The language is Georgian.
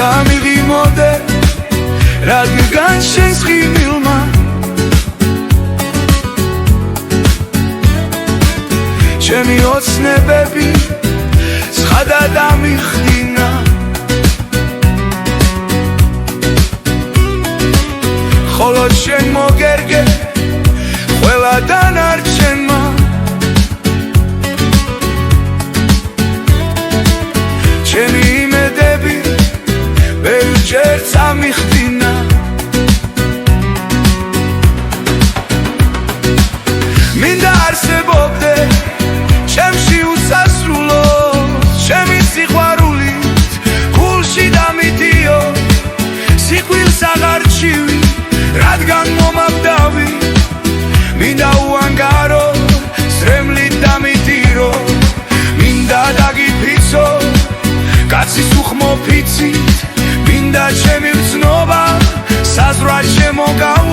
გამიღიმოდე რადგან შენს ხიბილმა ჩემი ოცნებები ცხადად ამიხდინა ხოლო შენ მოგერგე ყველა დანარჩენმა ჩემი იმედები ბევრჯერ წამიხდინა მინდა არსებობდე ჩემში უსასრულო ჩემი სიყვარულით გულში დამიდიო სიკვდილს აღარ ჩივი რადგან მომავდავი მინდა უანგარო სრემლით დამიდირო მინდა დაგიფიცო კაცის უხმო ფიცით მინდა ჩემი ვცნობა საზღვრად შემოგავ